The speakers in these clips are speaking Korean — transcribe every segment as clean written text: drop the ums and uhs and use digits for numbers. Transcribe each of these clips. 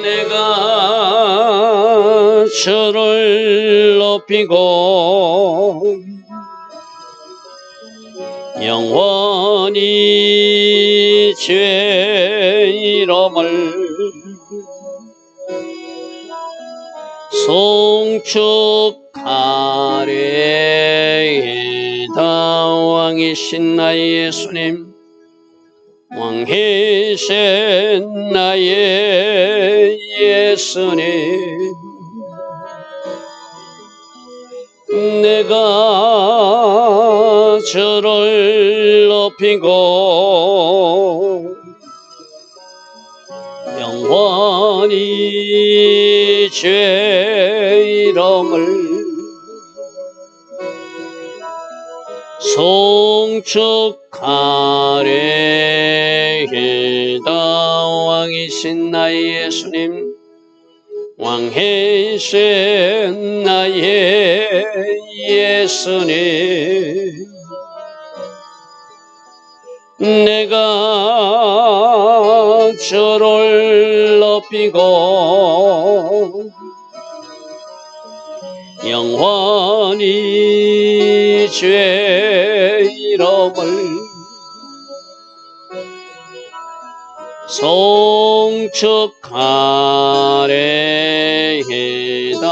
내가 주를 높이고 영원히 죄 이름을 송축하리이다. 왕이신 나의 예수님, 왕이신 나의 예수님, 내가 주를 높이고 영원히 죄 이름을 송축하리이다. 왕이신 나의 예수님, 왕이신 나의 예수님, 내가 주를 높이고 영원히 죄 이름을 송축하리이다.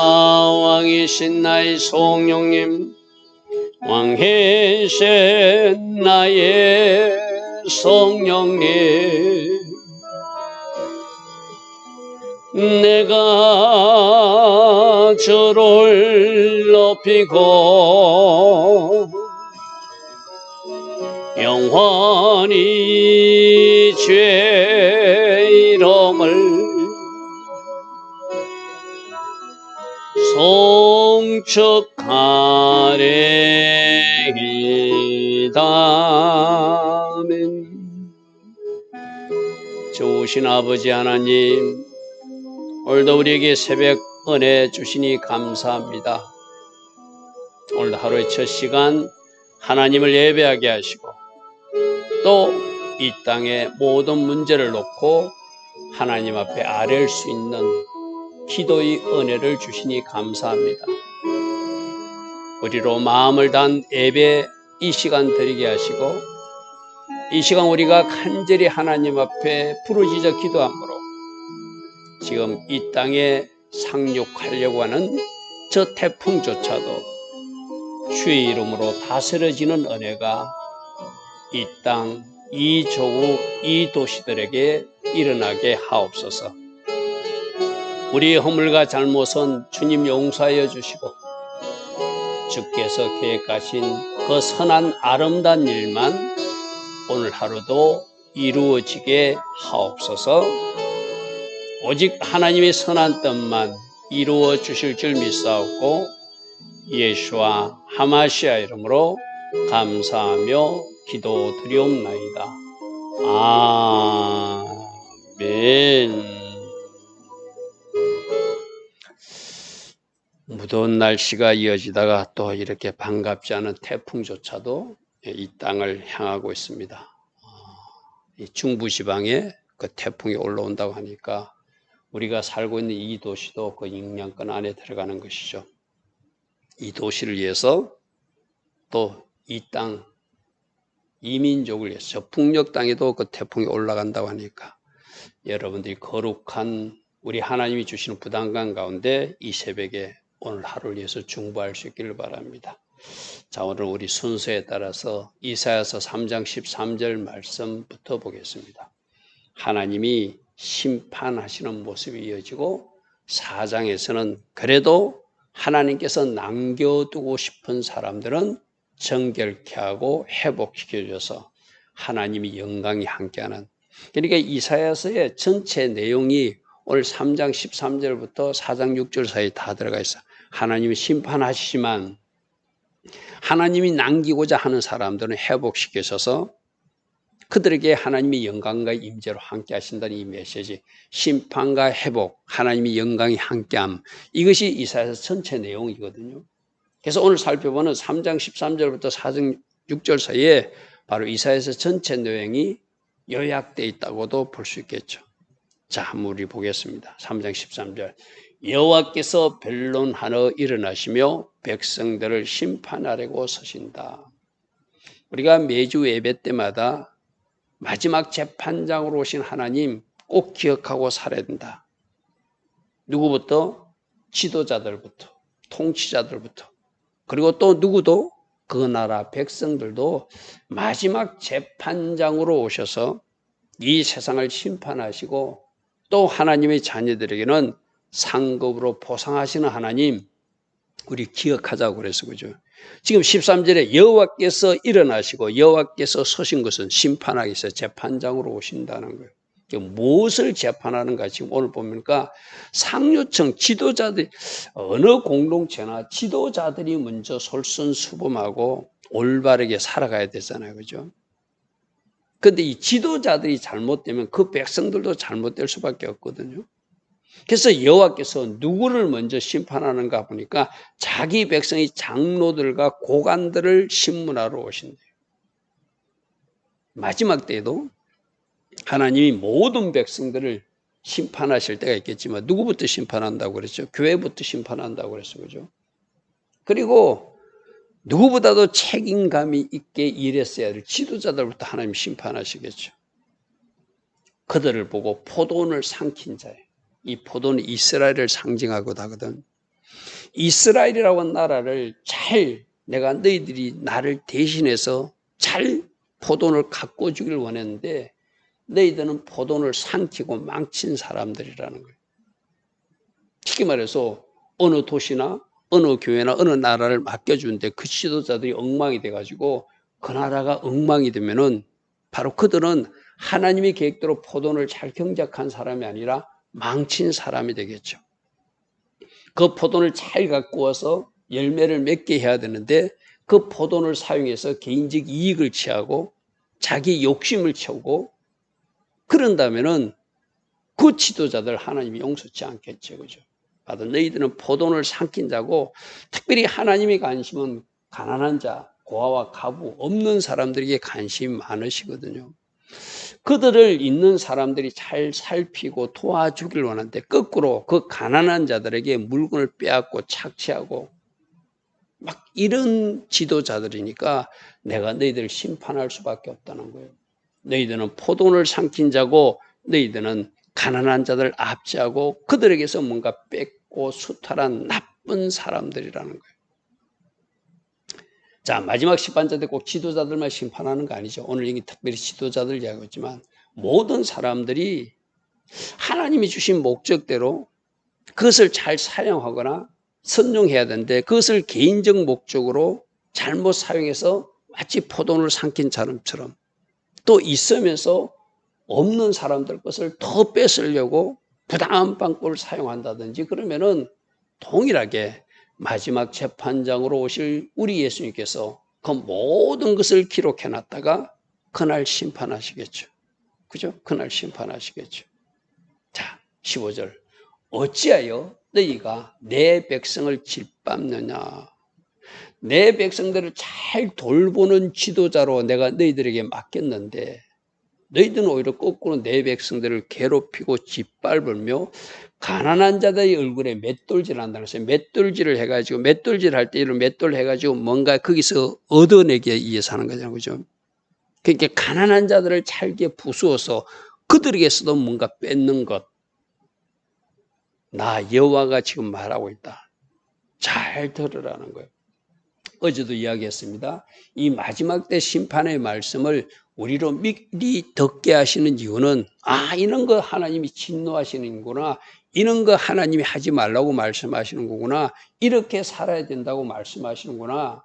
왕이신 나의 성령님, 왕이신 나의 성령님, 내가 주를 높이고 영원히 죄 이름을 송축하리이다. 아멘. 좋으신 아버지 하나님, 오늘도 우리에게 새벽 은혜 주시니 감사합니다. 오늘 하루의 첫 시간 하나님을 예배하게 하시고 또 이 땅의 모든 문제를 놓고 하나님 앞에 아뢰을 수 있는 기도의 은혜를 주시니 감사합니다. 우리로 마음을 다한 예배 이 시간 드리게 하시고 이 시간 우리가 간절히 하나님 앞에 부르짖어 기도함으로 지금 이 땅에 상륙하려고 하는 저 태풍조차도 주의 이름으로 다스려지는 은혜가 이 땅, 이 조국, 이 도시들에게 일어나게 하옵소서. 우리의 허물과 잘못은 주님 용서하여 주시고 주께서 계획하신 그 선한 아름다운 일만 오늘 하루도 이루어지게 하옵소서. 오직 하나님의 선한 뜻만 이루어 주실 줄 믿사옵고 예수와 하마시아 이름으로 감사하며 기도드리옵나이다. 아멘. 무더운 날씨가 이어지다가 또 이렇게 반갑지 않은 태풍조차도 이 땅을 향하고 있습니다. 이 중부지방에 그 태풍이 올라온다고 하니까 우리가 살고 있는 이 도시도 그 영향권 안에 들어가는 것이죠. 이 도시를 위해서 또 이 땅, 이민족을 위해서 저 북녘 땅에도 그 태풍이 올라간다고 하니까 여러분들이 거룩한 우리 하나님이 주시는 부담감 가운데 이 새벽에 오늘 하루를 위해서 중보할 수 있기를 바랍니다. 자, 오늘 우리 순서에 따라서 이사야서 3장 13절 말씀부터 보겠습니다. 하나님이 심판하시는 모습이 이어지고 4장에서는 그래도 하나님께서 남겨두고 싶은 사람들은 정결케 하고 회복시켜줘서 하나님이 영광이 함께하는, 그러니까 이사야서의 전체 내용이 오늘 3장 13절부터 4장 6절 사이에 다 들어가 있어. 하나님이 심판하시지만 하나님이 남기고자 하는 사람들은 회복시켜서 그들에게 하나님의 영광과 임재로 함께 하신다는 이 메시지, 심판과 회복, 하나님의 영광이 함께함, 이것이 이사야서 전체 내용이거든요. 그래서 오늘 살펴보는 3장 13절부터 4장 6절 사이에 바로 이사야서 전체 내용이 요약되어 있다고도 볼 수 있겠죠. 자, 한번 우리 보겠습니다. 3장 13절. 여호와께서 변론하러 일어나시며 백성들을 심판하려고 서신다. 우리가 매주 예배 때마다 마지막 재판장으로 오신 하나님 꼭 기억하고 살아야 된다. 누구부터? 지도자들부터, 통치자들부터, 그리고 또 누구도, 그 나라 백성들도 마지막 재판장으로 오셔서 이 세상을 심판하시고 또 하나님의 자녀들에게는 상급으로 보상하시는 하나님, 우리 기억하자고 그래서 그죠. 지금 13절에 여호와께서 일어나시고 여호와께서 서신 것은 심판하기 위해서 재판장으로 오신다는 거예요. 무엇을 재판하는가 지금 오늘 보니까 상류층 지도자들, 어느 공동체나 지도자들이 먼저 솔선수범하고 올바르게 살아가야 되잖아요. 그죠? 근데 이 지도자들이 잘못되면 그 백성들도 잘못될 수밖에 없거든요. 그래서 여호와께서 누구를 먼저 심판하는가 보니까 자기 백성의 장로들과 고관들을 심문하러 오신대요. 마지막 때에도 하나님이 모든 백성들을 심판하실 때가 있겠지만 누구부터 심판한다고 그랬죠? 교회부터 심판한다고 그랬어요. 그죠? 그리고 누구보다도 책임감이 있게 일했어야 될 지도자들부터 하나님 심판하시겠죠. 그들을 보고 포도원을 삼킨 자예요. 이 포도는 이스라엘을 상징하고 하거든. 이스라엘이라고 하는 나라를 잘, 내가 너희들이 나를 대신해서 잘 포도원을 가꿔주길 원했는데 너희들은 포도원을 삼키고 망친 사람들이라는 거예요. 쉽게 말해서 어느 도시나 어느 교회나 어느 나라를 맡겨주는데 그 지도자들이 엉망이 돼가지고 그 나라가 엉망이 되면은 바로 그들은 하나님의 계획대로 포도원을 잘 경작한 사람이 아니라 망친 사람이 되겠죠. 그 포도원을 잘 갖고 와서 열매를 맺게 해야 되는데 그 포도원을 사용해서 개인적 이익을 취하고 자기 욕심을 채우고 그런다면은 그 지도자들 하나님이 용서치 않겠죠. 그죠? 받은 너희들은 포도원을 삼킨 자고, 특별히 하나님의 관심은 가난한 자, 고아와 가부 없는 사람들에게 관심이 많으시거든요. 그들을 있는 사람들이 잘 살피고 도와주길 원하는데 거꾸로 그 가난한 자들에게 물건을 빼앗고 착취하고 막 이런 지도자들이니까 내가 너희들을 심판할 수밖에 없다는 거예요. 너희들은 포도원을 삼킨 자고 너희들은 가난한 자들 압제하고 그들에게서 뭔가 뺏고 수탈한 나쁜 사람들이라는 거예요. 자, 마지막 심판자 때 꼭 지도자들만 심판하는 거 아니죠. 오늘 여기 특별히 지도자들 이야기했지만 모든 사람들이 하나님이 주신 목적대로 그것을 잘 사용하거나 선용해야 되는데 그것을 개인적 목적으로 잘못 사용해서 마치 포도원을 삼킨 사람처럼 또 있으면서 없는 사람들 것을 더 뺏으려고 부당한 방법을 사용한다든지 그러면은 동일하게 마지막 재판장으로 오실 우리 예수님께서 그 모든 것을 기록해 놨다가 그날 심판하시겠죠. 그죠? 그날 심판하시겠죠. 자, 15절. 어찌하여 너희가 내 백성을 짓밟느냐. 내 백성들을 잘 돌보는 지도자로 내가 너희들에게 맡겼는데 너희들은 오히려 거꾸로 내 백성들을 괴롭히고 짓밟으며 가난한 자들의 얼굴에 맷돌질 한다는 것을 맷돌질을 해가지고 맷돌질 할 때 이런 맷돌 해가지고 뭔가 거기서 얻어내기 위해서 하는 거잖아요. 그죠? 그러니까 가난한 자들을 잘게 부수어서 그들에게서도 뭔가 뺏는 것. 나 여호와가 지금 말하고 있다. 잘 들으라는 거예요. 어제도 이야기했습니다. 이 마지막 때 심판의 말씀을 우리로 미리 듣게 하시는 이유는 이런 거 하나님이 진노하시는구나. 이런 거 하나님이 하지 말라고 말씀하시는 거구나. 이렇게 살아야 된다고 말씀하시는구나.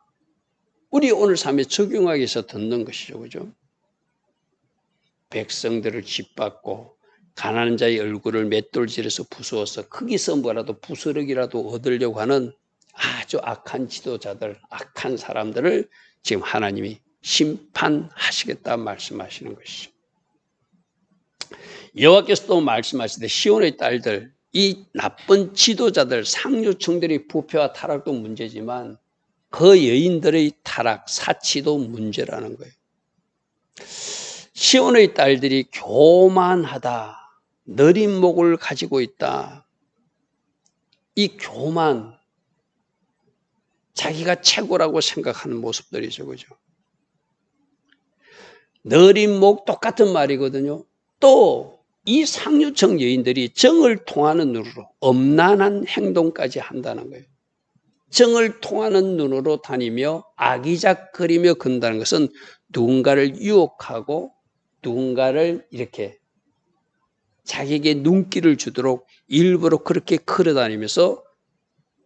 우리 오늘 삶에 적용하기 위해서 듣는 것이죠. 그죠? 백성들을 짓밟고 가난한 자의 얼굴을 맷돌질해서 부수어서 거기서 뭐라도 부스러기라도 얻으려고 하는 아주 악한 지도자들, 악한 사람들을 지금 하나님이 심판하시겠다 말씀하시는 것이죠. 여호와께서 또 말씀하시되 시온의 딸들, 이 나쁜 지도자들, 상류층들의 부패와 타락도 문제지만 그 여인들의 타락, 사치도 문제라는 거예요. 시온의 딸들이 교만하다, 느린 목을 가지고 있다. 이 교만, 자기가 최고라고 생각하는 모습들이죠. 그죠? 느린 목 똑같은 말이거든요. 또 이 상류층 여인들이 정을 통하는 눈으로 엄난한 행동까지 한다는 거예요. 정을 통하는 눈으로 다니며 아기작거리며 건다는 것은 누군가를 유혹하고 누군가를 이렇게 자기에게 눈길을 주도록 일부러 그렇게 걸어다니면서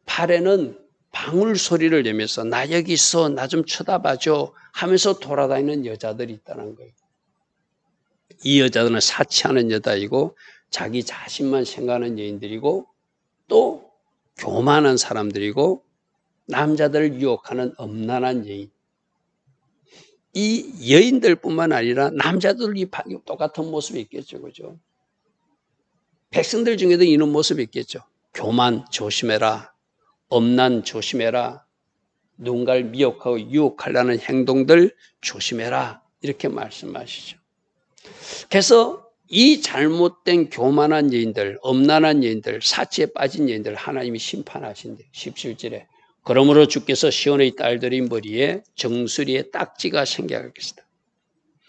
팔에는 방울 소리를 내면서 나 여기 있어, 나 좀 쳐다봐줘 하면서 돌아다니는 여자들이 있다는 거예요. 이 여자들은 사치하는 여자이고 자기 자신만 생각하는 여인들이고 또 교만한 사람들이고 남자들을 유혹하는 엄난한 여인. 이 여인들뿐만 아니라 남자들이 똑같은 모습이 있겠죠. 그죠? 백성들 중에도 이런 모습이 있겠죠. 교만 조심해라. 엄난 조심해라. 누군가를 미혹하고 유혹하려는 행동들 조심해라. 이렇게 말씀하시죠. 그래서 이 잘못된 교만한 여인들, 엄난한 여인들, 사치에 빠진 여인들 하나님이 심판하신대요. 17절에. 그러므로 주께서 시온의 딸들의 머리에 정수리에 딱지가 생겨가겠습니다.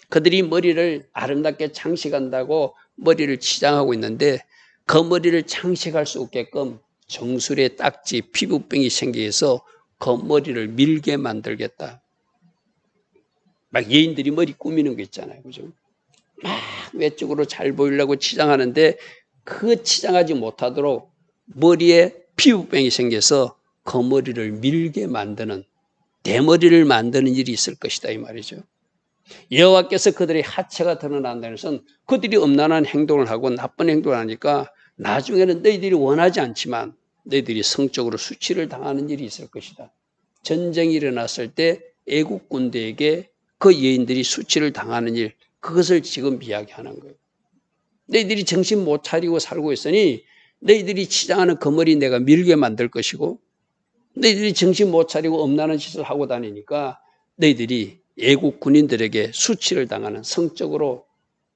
그들이 머리를 아름답게 장식한다고 머리를 치장하고 있는데 그 머리를 장식할 수 없게끔 정수리에 딱지, 피부병이 생겨서 그 머리를 밀게 만들겠다. 막 여인들이 머리 꾸미는 거 있잖아요. 그죠? 막 외적으로 잘 보이려고 치장하는데 그 치장하지 못하도록 머리에 피부병이 생겨서 그 머리를 밀게 만드는, 대머리를 만드는 일이 있을 것이다 이 말이죠. 여호와께서 그들의 하체가 드러난다는 것은 그들이 엄난한 행동을 하고 나쁜 행동을 하니까 나중에는 너희들이 원하지 않지만 너희들이 성적으로 수치를 당하는 일이 있을 것이다. 전쟁이 일어났을 때 애국 군대에게 그 여인들이 수치를 당하는 일, 그것을 지금 이야기하는 거예요. 너희들이 정신 못 차리고 살고 있으니 너희들이 치장하는 그 머리 내가 밀게 만들 것이고 너희들이 정신 못 차리고 엄난한 짓을 하고 다니니까 너희들이 애국 군인들에게 수치를 당하는, 성적으로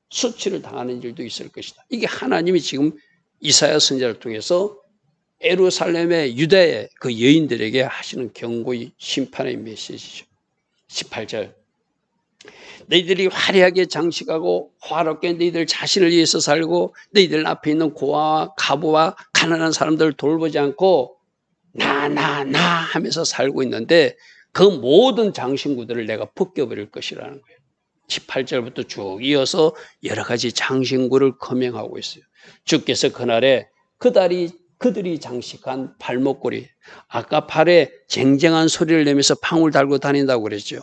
수치를 당하는 일도 있을 것이다. 이게 하나님이 지금 이사야 선지자를 통해서 예루살렘의 유다의 그 여인들에게 하시는 경고의 심판의 메시지죠. 18절. 너희들이 화려하게 장식하고 화롭게 너희들 자신을 위해서 살고 너희들 앞에 있는 고아와 가부와 가난한 사람들을 돌보지 않고 나 하면서 살고 있는데 그 모든 장신구들을 내가 벗겨버릴 것이라는 거예요. 18절부터 쭉 이어서 여러 가지 장신구를 거명하고 있어요. 주께서 그날에 그들이 장식한 발목걸이, 아까 발에 쟁쟁한 소리를 내면서 방울 달고 다닌다고 그랬죠.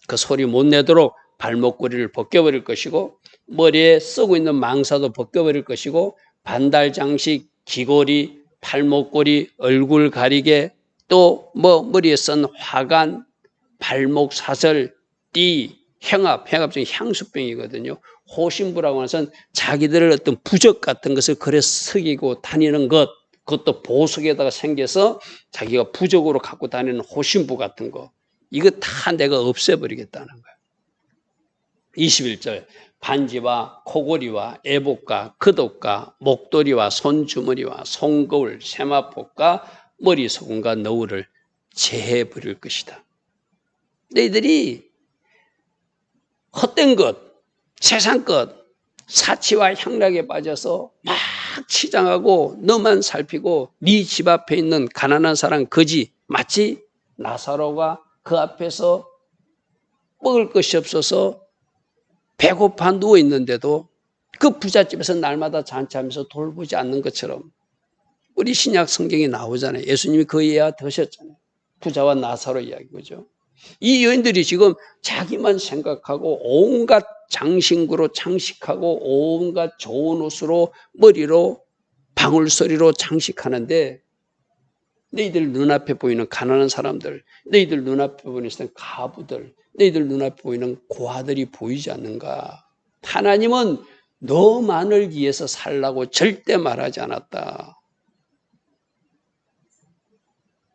그 소리 못 내도록 발목걸이를 벗겨버릴 것이고 머리에 쓰고 있는 망사도 벗겨버릴 것이고 반달 장식, 귀걸이, 발목걸이, 얼굴 가리개, 또 머리에 쓴 화관, 발목 사슬, 띠, 행압 중에 향수병이거든요. 호신부라고 하는 것은 자기들의 어떤 부적 같은 것을 그래 쓰기고 다니는 것, 그것도 보석에다가 생겨서 자기가 부적으로 갖고 다니는 호신부 같은 거, 이거 다 내가 없애버리겠다는 거예요. 21절. 반지와 코고리와 애복과 겉옷과 목도리와 손주머니와 손거울, 세마포과 머리 소금과 너울을 제해버릴 것이다. 너희들이 헛된 것, 세상 것, 사치와 향락에 빠져서 막 치장하고 너만 살피고 네 집 앞에 있는 가난한 사람 거지, 마치 나사로가 그 앞에서 먹을 것이 없어서 배고파 누워 있는데도 그 부잣집에서 날마다 잔치하면서 돌보지 않는 것처럼 우리 신약 성경에 나오잖아요. 예수님이 그 예화 드셨잖아요. 부자와 나사로 이야기, 그죠? 이 여인들이 지금 자기만 생각하고 온갖 장신구로 장식하고 온갖 좋은 옷으로 머리로 방울소리로 장식하는데 너희들 눈앞에 보이는 가난한 사람들, 너희들 눈앞에 보이는 가부들, 너희들 눈앞에 보이는 고아들이 보이지 않는가? 하나님은 너만을 위해서 살라고 절대 말하지 않았다.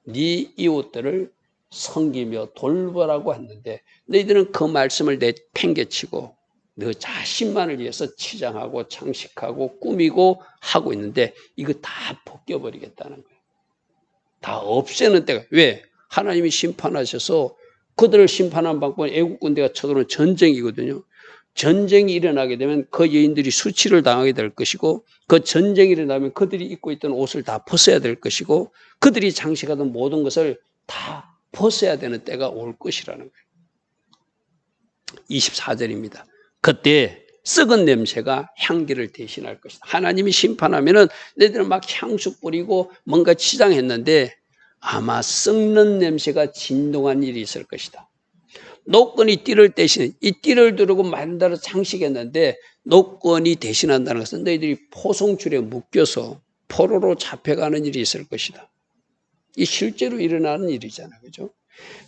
네 이웃들을 섬기며 돌보라고 했는데 너희들은 그 말씀을 내팽개치고 너 자신만을 위해서 치장하고 장식하고 꾸미고 하고 있는데 이거 다 벗겨버리겠다는 거예요. 다 없애는 때가. 왜? 하나님이 심판하셔서 그들을 심판한 방법은 애국 군대가 쳐들어오는 전쟁이거든요. 전쟁이 일어나게 되면 그 여인들이 수치를 당하게 될 것이고 그 전쟁이 일어나면 그들이 입고 있던 옷을 다 벗어야 될 것이고 그들이 장식하던 모든 것을 다 벗어야 되는 때가 올 것이라는 거예요. 24절입니다. 그때 썩은 냄새가 향기를 대신할 것이다. 하나님이 심판하면은 너희들은 막 향수 뿌리고 뭔가 치장했는데 아마 썩는 냄새가 진동한 일이 있을 것이다. 노건이 띠를 대신, 이 띠를 두르고 만들어 장식했는데 노건이 대신한다는 것은 너희들이 포송줄에 묶여서 포로로 잡혀가는 일이 있을 것이다. 이 실제로 일어나는 일이잖아요. 그죠?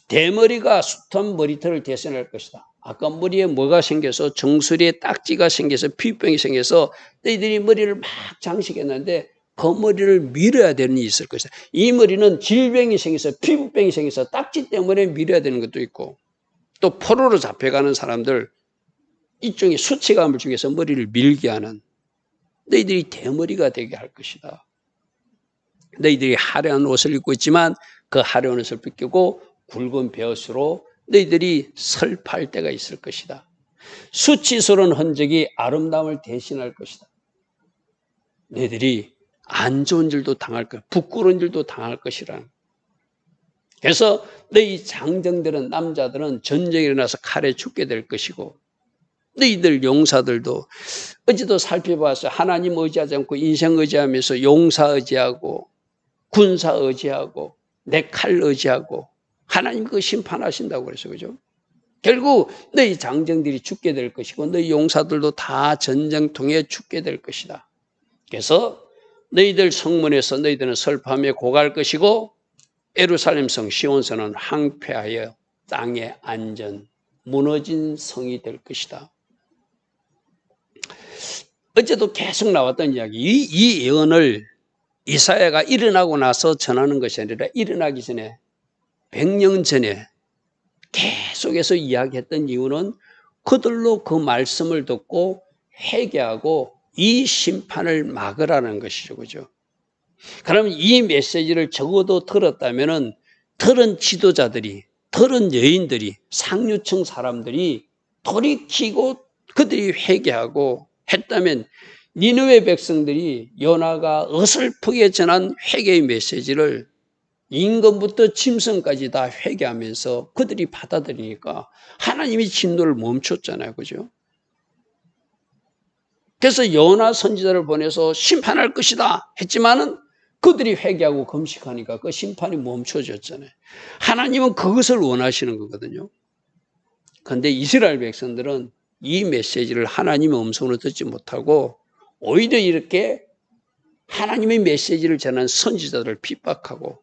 대머리가 숱한 머리털을 대신할 것이다. 아까 머리에 뭐가 생겨서 정수리에 딱지가 생겨서 피부병이 생겨서 너희들이 머리를 막 장식했는데 그 머리를 밀어야 되는 일이 있을 것이다. 이 머리는 질병이 생겨서 피부병이 생겨서 딱지 때문에 밀어야 되는 것도 있고 또 포로로 잡혀가는 사람들 일종의 수치감을 주기 위해서 머리를 밀게 하는 너희들이 대머리가 되게 할 것이다. 너희들이 화려한 옷을 입고 있지만 그 화려한 옷을 벗기고 굵은 베옷으로 너희들이 설파할 때가 있을 것이다. 수치스러운 흔적이 아름다움을 대신할 것이다. 너희들이 안 좋은 일도 당할 것, 부끄러운 일도 당할 것이라는. 그래서 너희 장정들은 남자들은 전쟁이 일어나서 칼에 죽게 될 것이고 너희들 용사들도 어제도 살펴봤어요. 하나님 의지하지 않고 인생 의지하면서 용사 의지하고 군사 의지하고 내 칼 의지하고 하나님 그거 심판하신다고 그래서 그죠? 결국 너희 장정들이 죽게 될 것이고 너희 용사들도 다 전쟁통에 죽게 될 것이다. 그래서 너희들 성문에서 너희들은 설파하며 고갈 것이고 예루살렘 성 시온성은 황폐하여 땅의 안전 무너진 성이 될 것이다. 어제도 계속 나왔던 이야기. 이 예언을 이사야가 일어나고 나서 전하는 것이 아니라 일어나기 전에 100년 전에 계속해서 이야기했던 이유는 그들로 그 말씀을 듣고 회개하고 이 심판을 막으라는 것이죠. 그죠? 그럼 이 메시지를 적어도 들었다면은 들은 지도자들이, 들은 여인들이, 상류층 사람들이 돌이키고 그들이 회개하고 했다면 니느웨 백성들이 요나가 어설프게 전한 회개의 메시지를 임금부터 짐승까지 다 회개하면서 그들이 받아들이니까 하나님이 진노를 멈췄잖아요. 그죠? 그래서 요나 선지자를 보내서 심판할 것이다 했지만은 그들이 회개하고 금식하니까 그 심판이 멈춰졌잖아요. 하나님은 그것을 원하시는 거거든요. 그런데 이스라엘 백성들은 이 메시지를 하나님의 음성으로 듣지 못하고 오히려 이렇게 하나님의 메시지를 전한 선지자들을 핍박하고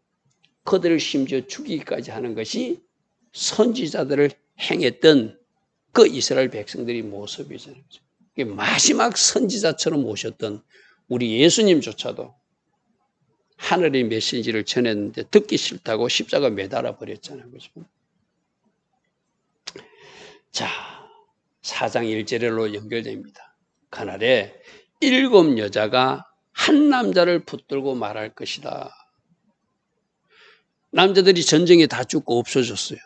그들을 심지어 죽이기까지 하는 것이 선지자들을 행했던 그 이스라엘 백성들의 모습이잖아요. 마지막 선지자처럼 오셨던 우리 예수님조차도 하늘의 메시지를 전했는데 듣기 싫다고 십자가 매달아 버렸잖아요. 그죠? 자, 4장 1절로 연결됩니다. 그날에 7 여자가 한 남자를 붙들고 말할 것이다. 남자들이 전쟁에 다 죽고 없어졌어요.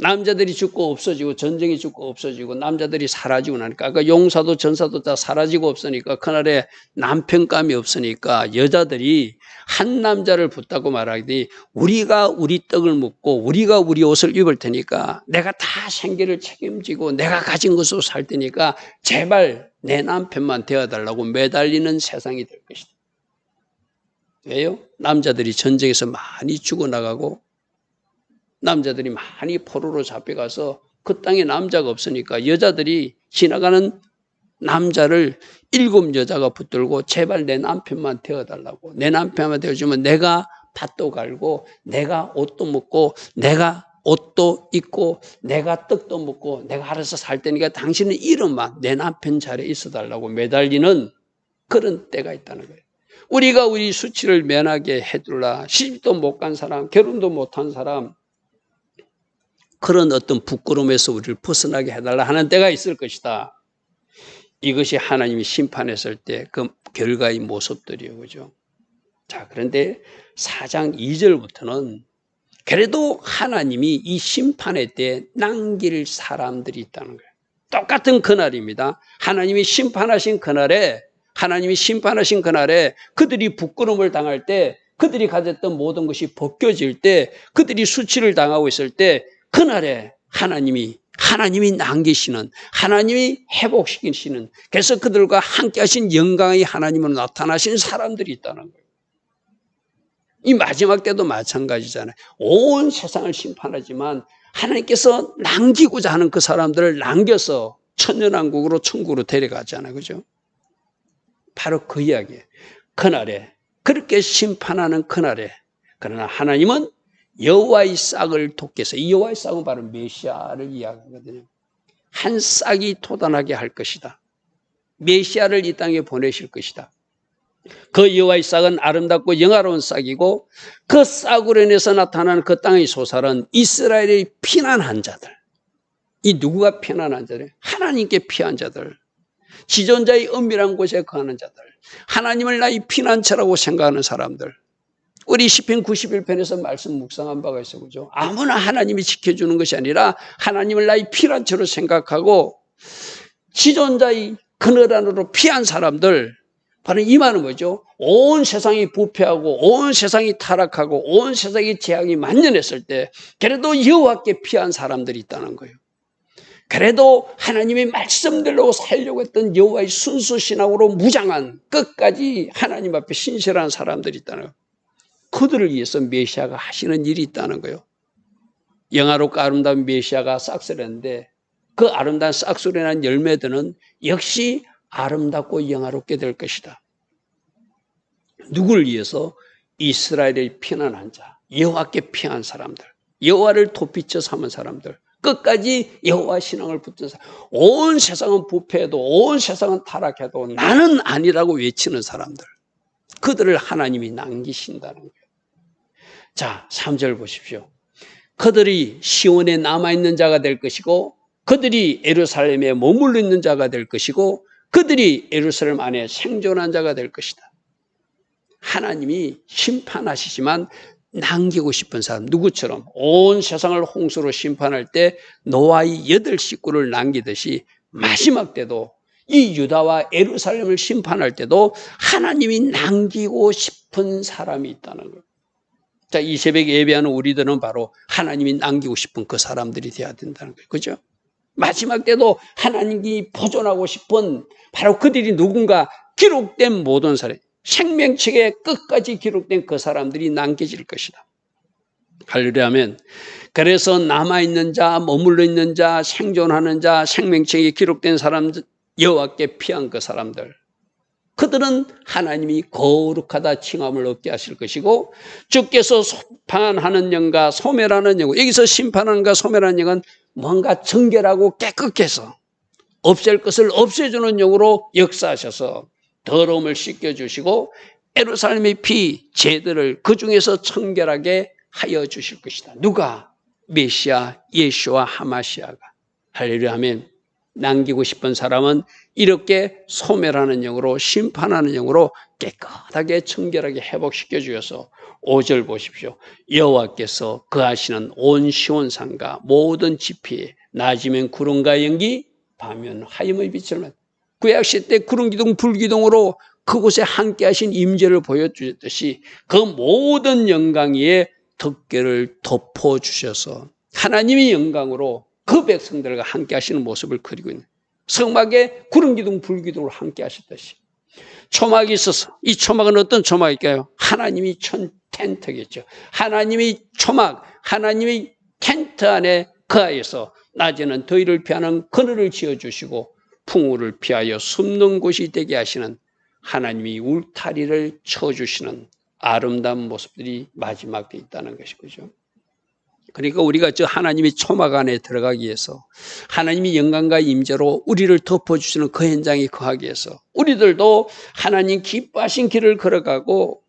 남자들이 죽고 없어지고 전쟁이 죽고 없어지고 남자들이 사라지고 나니까 아까 용사도 전사도 다 사라지고 없으니까 그날에 남편감이 없으니까 여자들이 한 남자를 붙잡고 말하기 우리가 우리 떡을 먹고 우리가 우리 옷을 입을 테니까 내가 다 생계를 책임지고 내가 가진 것으로 살 테니까 제발 내 남편만 되어달라고 매달리는 세상이 될 것이다. 왜요? 남자들이 전쟁에서 많이 죽어나가고 남자들이 많이 포로로 잡혀가서 그 땅에 남자가 없으니까 여자들이 지나가는 남자를 7 여자가 붙들고 제발 내 남편만 되어달라고. 내 남편만 되어주면 내가 밭도 갈고 내가 옷도 먹고 내가 옷도 입고 내가 떡도 먹고 내가 알아서 살 테니까 당신은 이름만 내 남편 자리에 있어달라고 매달리는 그런 때가 있다는 거예요. 우리가 우리 수치를 면하게 해둘라. 시집도 못 간 사람, 결혼도 못한 사람, 그런 어떤 부끄러움에서 우리를 벗어나게 해달라 하는 때가 있을 것이다. 이것이 하나님이 심판했을 때 그 결과의 모습들이에요. 그죠? 자, 그런데 4장 2절부터는 그래도 하나님이 이 심판의 때 남길 사람들이 있다는 거예요. 똑같은 그날입니다. 하나님이 심판하신 그날에 그들이 부끄러움을 당할 때, 그들이 가졌던 모든 것이 벗겨질 때, 그들이 수치를 당하고 있을 때, 그날에 하나님이 남기시는, 하나님이 회복시키시는, 그래서 그들과 함께 하신 영광의 하나님으로 나타나신 사람들이 있다는 거예요. 이 마지막 때도 마찬가지잖아요. 온 세상을 심판하지만 하나님께서 남기고자 하는 그 사람들을 남겨서 천년왕국으로 천국으로 데려가잖아요. 그죠? 바로 그 이야기예요. 그날에, 그렇게 심판하는 그날에, 그러나 하나님은 여호와의 싹을 돋게서, 이 여호와의 싹은 바로 메시아를 이야기하거든요. 한 싹이 돋아나게 할 것이다. 메시아를 이 땅에 보내실 것이다. 그 여호와의 싹은 아름답고 영화로운 싹이고 그 싹으로 인해서 나타나는 그 땅의 소살은 이스라엘의 피난한 자들. 이 누구가 피난한 자들? 하나님께 피한 자들. 지존자의 은밀한 곳에 거하는 자들. 하나님을 나의 피난처라고 생각하는 사람들. 우리 시편 91편에서 말씀 묵상한 바가 있어요. 그죠? 아무나 하나님이 지켜주는 것이 아니라 하나님을 나의 피난처로 생각하고 지존자의 그늘 안으로 피한 사람들, 바로 이 말은 뭐죠? 온 세상이 부패하고 온 세상이 타락하고 온 세상이 재앙이 만연했을 때 그래도 여호와께 피한 사람들이 있다는 거예요. 그래도 하나님의 말씀대로 살려고 했던 여호와의 순수 신앙으로 무장한 끝까지 하나님 앞에 신실한 사람들이 있다는 거예요. 그들을 위해서 메시아가 하시는 일이 있다는 거예요. 영화롭고 아름다운 메시아가 싹스를 했는데 그 아름다운 싹스로 난 열매들은 역시 아름답고 영화롭게 될 것이다. 누구를 위해서? 이스라엘의 피난한 자, 여호와께 피한 사람들, 여호와를 도피처 삼은 사람들, 끝까지 여호와 신앙을 붙든 사람, 온 세상은 부패해도 온 세상은 타락해도 나는 아니라고 외치는 사람들, 그들을 하나님이 남기신다는 거예요. 자, 3절 보십시오. 그들이 시온에 남아있는 자가 될 것이고 그들이 예루살렘에 머물러 있는 자가 될 것이고 그들이 예루살렘 안에 생존한 자가 될 것이다. 하나님이 심판하시지만 남기고 싶은 사람, 누구처럼 온 세상을 홍수로 심판할 때 노아의 8 식구를 남기듯이 마지막 때도 이 유다와 예루살렘을 심판할 때도 하나님이 남기고 싶은 사람이 있다는 거예요. 자, 이 새벽에 예배하는 우리들은 바로 하나님이 남기고 싶은 그 사람들이 되어야 된다는 거예요. 그죠? 마지막 때도 하나님이 보존하고 싶은 바로 그들이 누군가 기록된 모든 사람, 생명책에 끝까지 기록된 그 사람들이 남겨질 것이다. 할렐루야 하면, 그래서 남아있는 자, 머물러 있는 자, 생존하는 자, 생명책에 기록된 사람들, 여호와께 피한 그 사람들, 그들은 하나님이 거룩하다 칭함을 얻게 하실 것이고 주께서 심판하는 영과 소멸하는 영, 여기서 심판하는 과 소멸하는 영은 뭔가 정결하고 깨끗해서 없앨 것을 없애주는 영으로 역사하셔서 더러움을 씻겨주시고 예루살렘의 피, 죄들을 그 중에서 청결하게 하여 주실 것이다. 누가? 메시아, 예수와 하마시아가. 할렐루야 하면, 남기고 싶은 사람은 이렇게 소멸하는 영으로, 심판하는 영으로 깨끗하게 청결하게 회복시켜 주셔서 5절 보십시오. 여호와께서 거하시는 온 시온산과 모든 지피에 낮이면 구름과 연기, 밤이면 화염의 빛을, 구약시대 때 구름기둥 불기둥으로 그곳에 함께 하신 임재를 보여주셨듯이 그 모든 영광 위에 덮개를 덮어주셔서 하나님의 영광으로 그 백성들과 함께 하시는 모습을 그리고 있는, 성막에 구름기둥 불기둥으로 함께 하셨듯이 초막이 있어서 이 초막은 어떤 초막일까요? 하나님이 천 텐트겠죠. 하나님의 초막, 하나님의 텐트 안에 거하여서 낮에는 더위를 피하는 그늘을 지어주시고 풍우를 피하여 숨는 곳이 되게 하시는 하나님이 울타리를 쳐주시는 아름다운 모습들이 마지막 때 있다는 것이죠. 그러니까 우리가 저 하나님의 초막 안에 들어가기 위해서 하나님의 영광과 임재로 우리를 덮어주시는 그 현장에 거하기 위해서 우리들도 하나님 기뻐하신 길을 걸어가고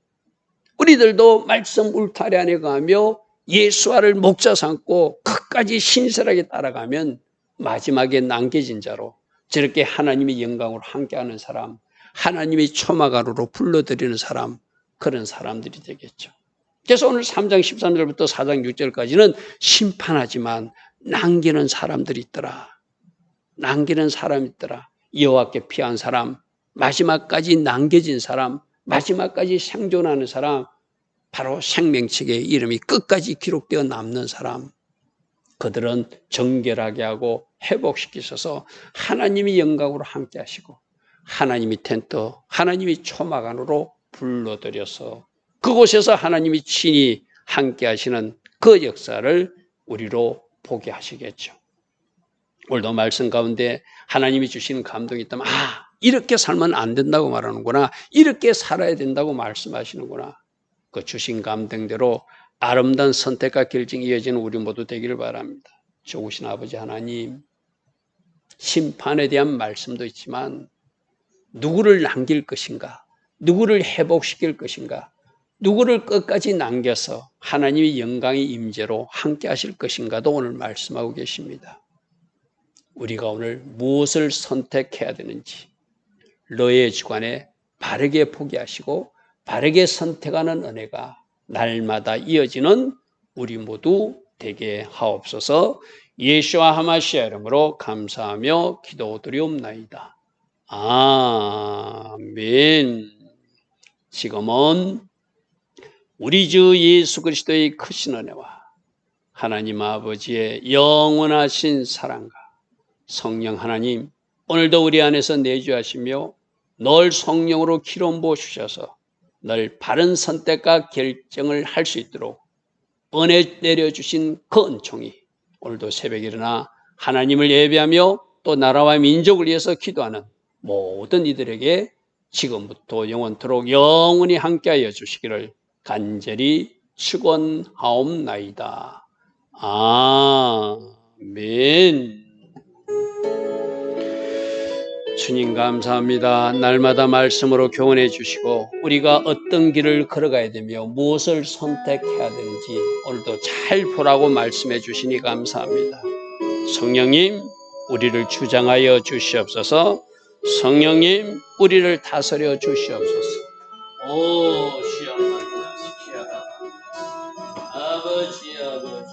우리들도 말씀 울타리 안에 가며 예수와를 목자 삼고 끝까지 신실하게 따라가면 마지막에 남겨진 자로 저렇게 하나님의 영광으로 함께하는 사람, 하나님의 초막 안으로 불러들이는 사람, 그런 사람들이 되겠죠. 그래서 오늘 3장 13절부터 4장 6절까지는 심판하지만 남기는 사람들이 있더라. 남기는 사람이 있더라. 여호와께 피한 사람, 마지막까지 남겨진 사람, 마지막까지 생존하는 사람, 바로 생명책의 이름이 끝까지 기록되어 남는 사람, 그들은 정결하게 하고 회복시키셔서 하나님의 영광으로 함께 하시고 하나님의 텐트, 하나님의 초막 안으로 불러들여서 그곳에서 하나님이 친히 함께 하시는 그 역사를 우리로 보게 하시겠죠. 오늘도 말씀 가운데 하나님이 주시는 감동이 있다면 이렇게 살면 안 된다고 말하는구나, 이렇게 살아야 된다고 말씀하시는구나. 그 주신 감동대로 아름다운 선택과 결정이 이어지는 우리 모두 되기를 바랍니다. 좋으신 아버지 하나님, 심판에 대한 말씀도 있지만 누구를 남길 것인가, 누구를 회복시킬 것인가, 누구를 끝까지 남겨서 하나님의 영광의 임재로 함께 하실 것인가도 오늘 말씀하고 계십니다. 우리가 오늘 무엇을 선택해야 되는지 너의 주관에 바르게 포기하시고 바르게 선택하는 은혜가 날마다 이어지는 우리 모두 되게 하옵소서. 예수와 하마시아 이름으로 감사하며 기도드리옵나이다. 아멘. 지금은 우리 주 예수 그리스도의 크신 은혜와 하나님 아버지의 영원하신 사랑과 성령 하나님, 오늘도 우리 안에서 내주하시며 늘 성령으로 기름 부어주셔서 늘 바른 선택과 결정을 할 수 있도록 은혜 내려주신 그 은총이 오늘도 새벽에 일어나 하나님을 예배하며 또 나라와 민족을 위해서 기도하는 모든 이들에게 지금부터 영원토록 영원히 함께하여 주시기를 간절히 축원하옵나이다. 아멘. 주님 감사합니다. 날마다 말씀으로 교훈해 주시고 우리가 어떤 길을 걸어가야 되며 무엇을 선택해야 되는지 오늘도 잘 보라고 말씀해 주시니 감사합니다. 성령님, 우리를 주장하여 주시옵소서. 성령님, 우리를 다스려 주시옵소서. 오, 주여, 아버지, 아버지.